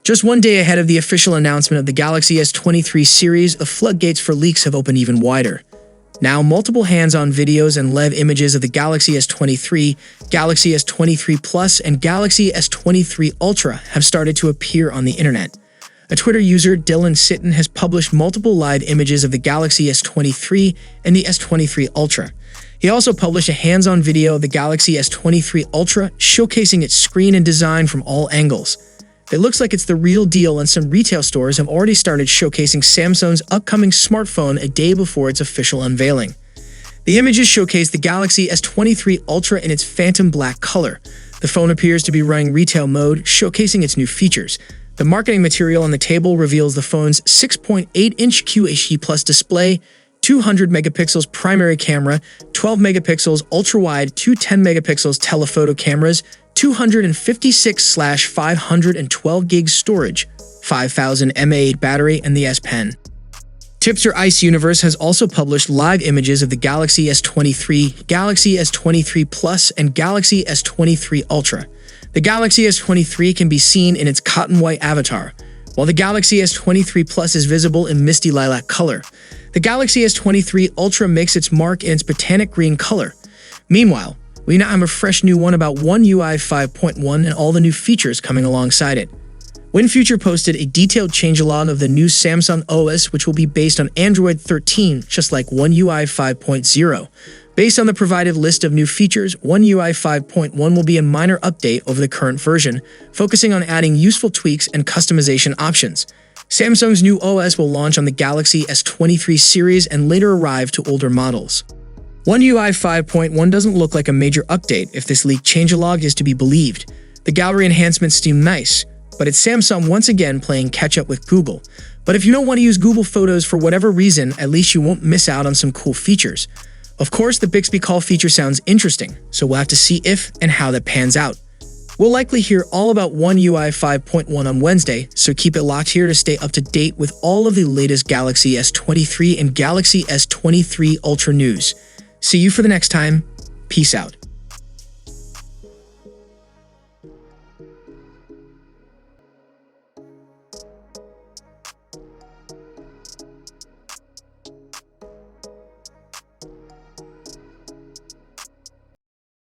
Just one day ahead of the official announcement of the Galaxy S23 series, the floodgates for leaks have opened even wider. Now, multiple hands-on videos and live images of the Galaxy S23, Galaxy S23 Plus, and Galaxy S23 Ultra have started to appear on the internet. A Twitter user, Dylan Sitton, has published multiple live images of the Galaxy S23 and the S23 Ultra. He also published a hands-on video of the Galaxy S23 Ultra, showcasing its screen and design from all angles. It looks like it's the real deal, and some retail stores have already started showcasing Samsung's upcoming smartphone a day before its official unveiling. The images showcase the Galaxy S23 Ultra in its phantom black color. The phone appears to be running retail mode, showcasing its new features. The marketing material on the table reveals the phone's 6.8-inch QHD Plus display, 200 megapixels primary camera, 12 megapixels ultra-wide, two 10 megapixels telephoto cameras, 256/512 gigs storage, 5000 mAh battery, and the S Pen. Tipster Ice Universe has also published live images of the Galaxy S23, Galaxy S23 Plus, and Galaxy S23 Ultra. The Galaxy S23 can be seen in its cotton white avatar, while the Galaxy S23 Plus is visible in misty lilac color. The Galaxy S23 Ultra makes its mark in its botanic green color. Meanwhile, we now have a fresh new one about One UI 5.1 and all the new features coming alongside it. WinFuture posted a detailed changelog of the new Samsung OS, which will be based on Android 13, just like One UI 5.0. Based on the provided list of new features, One UI 5.1 will be a minor update over the current version, focusing on adding useful tweaks and customization options. Samsung's new OS will launch on the Galaxy S23 series and later arrive to older models. One UI 5.1 doesn't look like a major update if this leaked changelog is to be believed. The gallery enhancements seem nice, but it's Samsung once again playing catch-up with Google. But if you don't want to use Google Photos for whatever reason, at least you won't miss out on some cool features. Of course, the Bixby Call feature sounds interesting, so we'll have to see if and how that pans out. We'll likely hear all about One UI 5.1 on Wednesday, so keep it locked here to stay up to date with all of the latest Galaxy S23 and Galaxy S23 Ultra news. See you for the next time. Peace out.